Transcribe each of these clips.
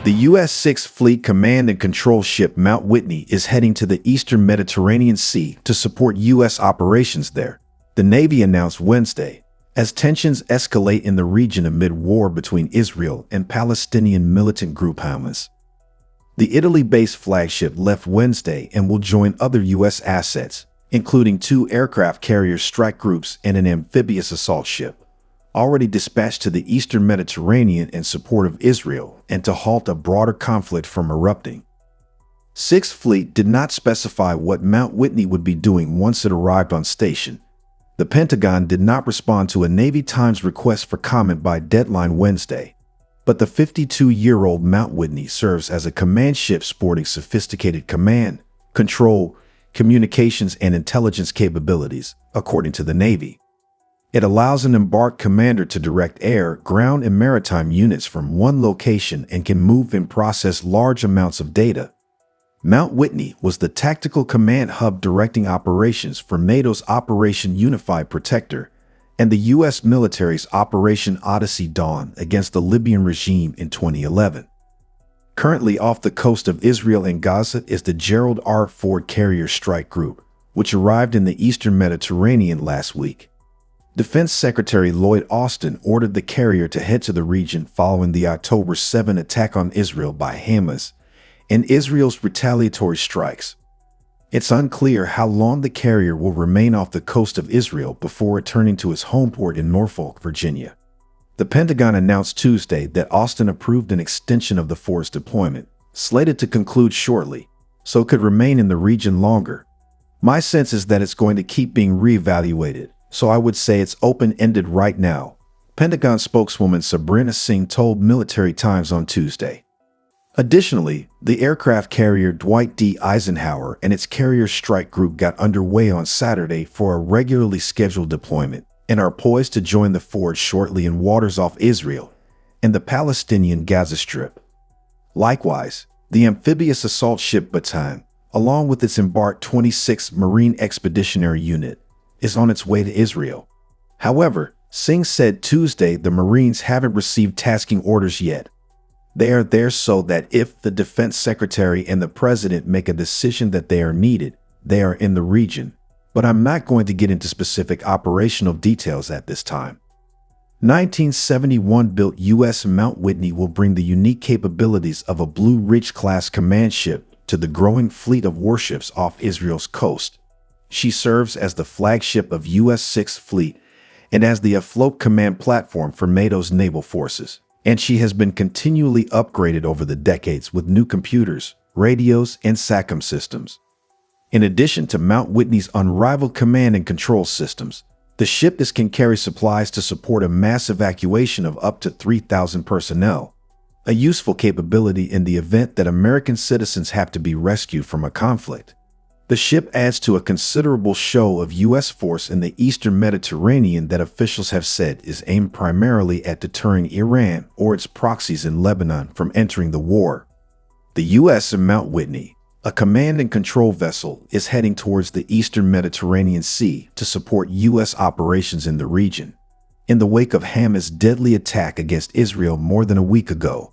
The U.S. Sixth Fleet Command and Control ship Mount Whitney is heading to the eastern Mediterranean Sea to support U.S. operations there, the Navy announced Wednesday, as tensions escalate in the region amid war between Israel and Palestinian militant group Hamas. The Italy-based flagship left Wednesday and will join other U.S. assets, including 2 aircraft carrier strike groups and an amphibious assault ship, already dispatched to the eastern Mediterranean in support of Israel and to halt a broader conflict from erupting. Sixth Fleet did not specify what Mount Whitney would be doing once it arrived on station. The Pentagon did not respond to a Navy Times request for comment by deadline Wednesday, but the 52-year-old Mount Whitney serves as a command ship sporting sophisticated command, control, communications, and intelligence capabilities, according to the Navy. It allows an embarked commander to direct air, ground, and maritime units from one location and can move and process large amounts of data. Mount Whitney was the tactical command hub directing operations for NATO's Operation Unified Protector and the U.S. military's Operation Odyssey Dawn against the Libyan regime in 2011. Currently off the coast of Israel and Gaza is the Gerald R. Ford Carrier Strike Group, which arrived in the eastern Mediterranean last week. Defense Secretary Lloyd Austin ordered the carrier to head to the region following the October 7 attack on Israel by Hamas and Israel's retaliatory strikes. It's unclear how long the carrier will remain off the coast of Israel before returning to its home port in Norfolk, Virginia. The Pentagon announced Tuesday that Austin approved an extension of the force deployment, slated to conclude shortly, so it could remain in the region longer. My sense is that it's going to keep being reevaluated, so I would say it's open-ended right now, Pentagon spokeswoman Sabrina Singh told Military Times on Tuesday. Additionally, the aircraft carrier Dwight D. Eisenhower and its carrier strike group got underway on Saturday for a regularly scheduled deployment and are poised to join the Ford shortly in waters off Israel and the Palestinian Gaza Strip. Likewise, the amphibious assault ship Bataan, along with its embarked 26th Marine Expeditionary Unit, is on its way to Israel. However, Singh said Tuesday the Marines haven't received tasking orders yet. They are there so that if the Defense Secretary and the President make a decision that they are needed, they are in the region. But I'm not going to get into specific operational details at this time. 1971-built U.S. Mount Whitney will bring the unique capabilities of a Blue Ridge-class command ship to the growing fleet of warships off Israel's coast. She serves as the flagship of U.S. Sixth Fleet and as the afloat command platform for NATO's naval forces. And she has been continually upgraded over the decades with new computers, radios, and SATCOM systems. In addition to Mount Whitney's unrivaled command and control systems, the ship can carry supplies to support a mass evacuation of up to 3,000 personnel, a useful capability in the event that American citizens have to be rescued from a conflict. The ship adds to a considerable show of U.S. force in the eastern Mediterranean that officials have said is aimed primarily at deterring Iran or its proxies in Lebanon from entering the war. The U.S. Mount Whitney, a command and control vessel, is heading towards the eastern Mediterranean Sea to support U.S. operations in the region, in the wake of Hamas' deadly attack against Israel more than a week ago.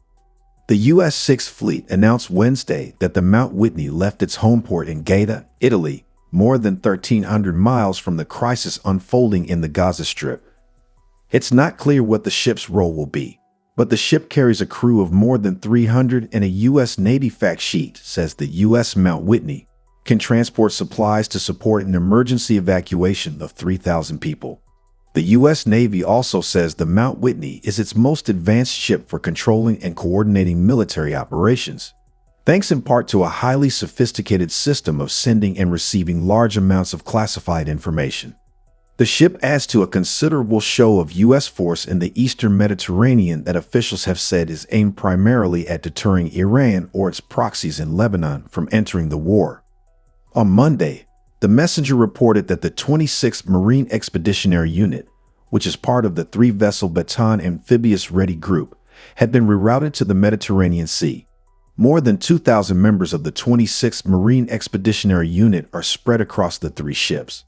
The U.S. Sixth Fleet announced Wednesday that the Mount Whitney left its home port in Gaeta, Italy, more than 1,300 miles from the crisis unfolding in the Gaza Strip. It's not clear what the ship's role will be, but the ship carries a crew of more than 300 and a U.S. Navy fact sheet says the U.S. Mount Whitney can transport supplies to support an emergency evacuation of 3,000 people. The U.S. Navy also says the Mount Whitney is its most advanced ship for controlling and coordinating military operations, thanks in part to a highly sophisticated system of sending and receiving large amounts of classified information. The ship adds to a considerable show of U.S. force in the eastern Mediterranean that officials have said is aimed primarily at deterring Iran or its proxies in Lebanon from entering the war. On Monday, the Messenger reported that the 26th Marine Expeditionary Unit, which is part of the 3-vessel Bataan Amphibious Ready Group, had been rerouted to the Mediterranean Sea. More than 2,000 members of the 26th Marine Expeditionary Unit are spread across the 3 ships.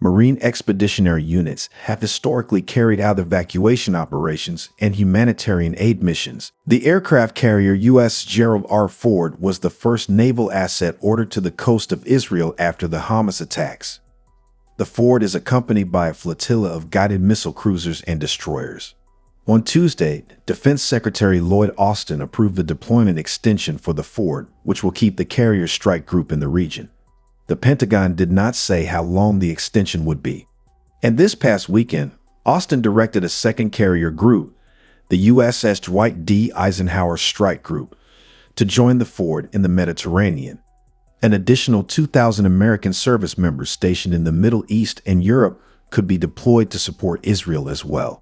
Marine expeditionary units have historically carried out evacuation operations and humanitarian aid missions. The aircraft carrier U.S. Gerald R. Ford was the first naval asset ordered to the coast of Israel after the Hamas attacks. The Ford is accompanied by a flotilla of guided missile cruisers and destroyers. On Tuesday, Defense Secretary Lloyd Austin approved the deployment extension for the Ford, which will keep the carrier strike group in the region. The Pentagon did not say how long the extension would be. And this past weekend, Austin directed a second carrier group, the USS Dwight D. Eisenhower Strike Group, to join the Ford in the Mediterranean. An additional 2,000 American service members stationed in the Middle East and Europe could be deployed to support Israel as well.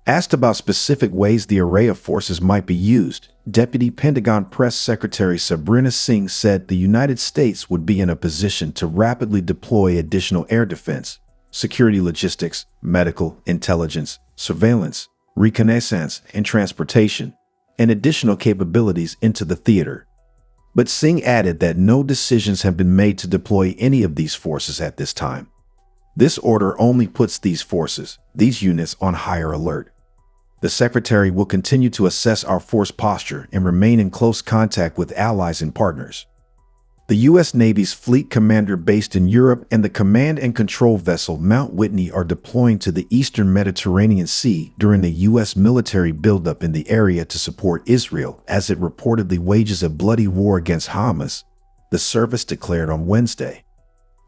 Asked about specific ways the array of forces might be used, Deputy Pentagon Press Secretary Sabrina Singh said the United States would be in a position to rapidly deploy additional air defense, security logistics, medical, intelligence, surveillance, reconnaissance, and transportation, and additional capabilities into the theater. But Singh added that no decisions have been made to deploy any of these forces at this time. This order only puts these units on higher alert. The Secretary will continue to assess our force posture and remain in close contact with allies and partners. The U.S. Navy's fleet commander based in Europe and the command and control vessel Mount Whitney are deploying to the eastern Mediterranean Sea during the U.S. military buildup in the area to support Israel as it reportedly wages a bloody war against Hamas, the service declared on Wednesday.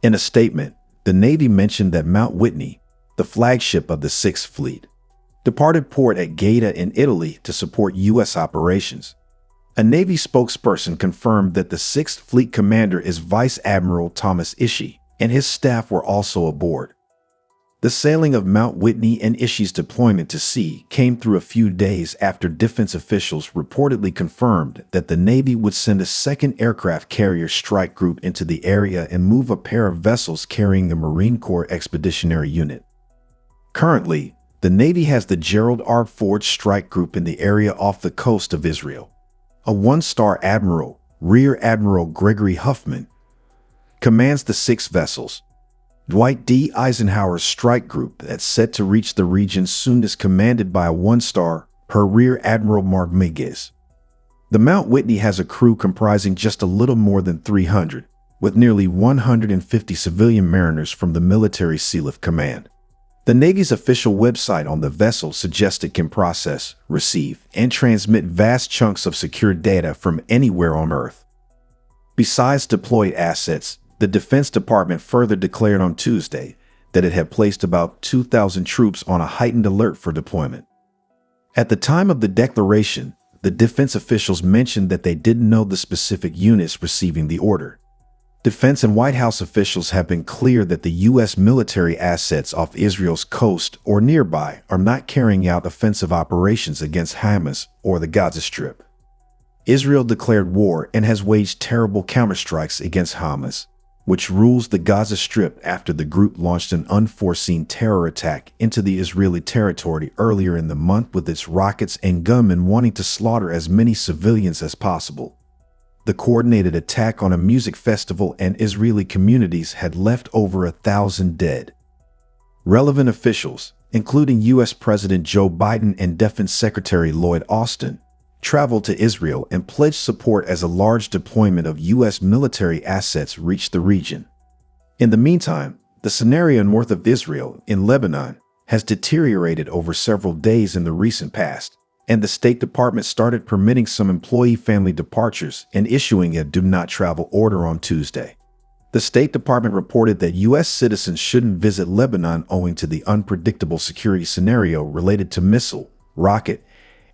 In a statement, the Navy mentioned that Mount Whitney, the flagship of the Sixth Fleet, departed port at Gaeta in Italy to support U.S. operations. A Navy spokesperson confirmed that the Sixth Fleet commander is Vice Admiral Thomas Ishii, and his staff were also aboard. The sailing of Mount Whitney and Ishii's deployment to sea came through a few days after defense officials reportedly confirmed that the Navy would send a second aircraft carrier strike group into the area and move a pair of vessels carrying the Marine Corps Expeditionary Unit. Currently, the Navy has the Gerald R. Ford Strike Group in the area off the coast of Israel. A one-star admiral, Rear Admiral Gregory Huffman, commands the 6 vessels. Dwight D. Eisenhower's strike group that's set to reach the region soon is commanded by a one-star, Rear Admiral Mark Miguez. The Mount Whitney has a crew comprising just a little more than 300, with nearly 150 civilian mariners from the Military Sealift Command. The Navy's official website on the vessel suggests it can process, receive, and transmit vast chunks of secure data from anywhere on Earth. Besides deployed assets, the Defense Department further declared on Tuesday that it had placed about 2,000 troops on a heightened alert for deployment. At the time of the declaration, the defense officials mentioned that they didn't know the specific units receiving the order. Defense and White House officials have been clear that the U.S. military assets off Israel's coast or nearby are not carrying out offensive operations against Hamas or the Gaza Strip. Israel declared war and has waged terrible counterstrikes against Hamas, which rules the Gaza Strip after the group launched an unforeseen terror attack into the Israeli territory earlier in the month with its rockets and gunmen wanting to slaughter as many civilians as possible. The coordinated attack on a music festival and Israeli communities had left over 1,000 dead. Relevant officials, including U.S. President Joe Biden and Defense Secretary Lloyd Austin, traveled to Israel and pledged support as a large deployment of U.S. military assets reached the region. In the meantime, the scenario north of Israel, in Lebanon, has deteriorated over several days in the recent past, and the State Department started permitting some employee family departures and issuing a do not travel order on Tuesday. The State Department reported that U.S. citizens shouldn't visit Lebanon owing to the unpredictable security scenario related to missile, rocket,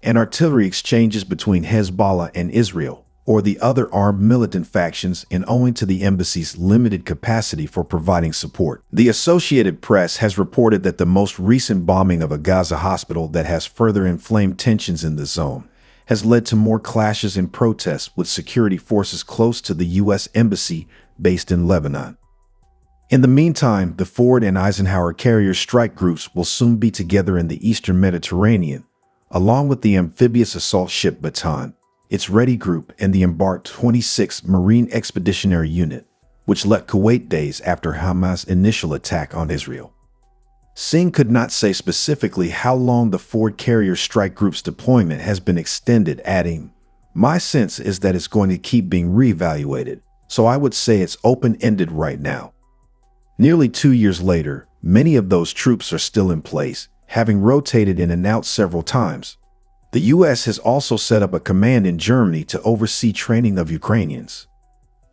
and artillery exchanges between Hezbollah and Israel, or the other armed militant factions, and owing to the embassy's limited capacity for providing support. The Associated Press has reported that the most recent bombing of a Gaza hospital that has further inflamed tensions in the zone has led to more clashes and protests with security forces close to the U.S. Embassy based in Lebanon. In the meantime, the Ford and Eisenhower carrier strike groups will soon be together in the eastern Mediterranean, along with the amphibious assault ship Bataan, its Ready Group, and the embarked 26th Marine Expeditionary Unit, which left Kuwait days after Hamas' initial attack on Israel. Singh could not say specifically how long the Ford Carrier Strike Group's deployment has been extended, adding, "My sense is that it's going to keep being reevaluated, so I would say it's open-ended right now." Nearly 2 years later, many of those troops are still in place, having rotated in and out several times. The U.S. has also set up a command in Germany to oversee training of Ukrainians.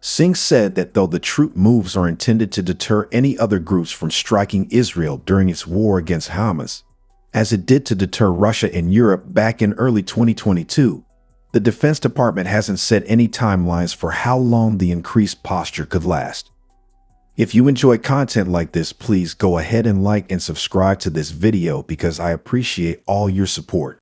Singh said that though the troop moves are intended to deter any other groups from striking Israel during its war against Hamas, as it did to deter Russia and Europe back in early 2022, the Defense Department hasn't set any timelines for how long the increased posture could last. If you enjoy content like this, please go ahead and like and subscribe to this video because I appreciate all your support.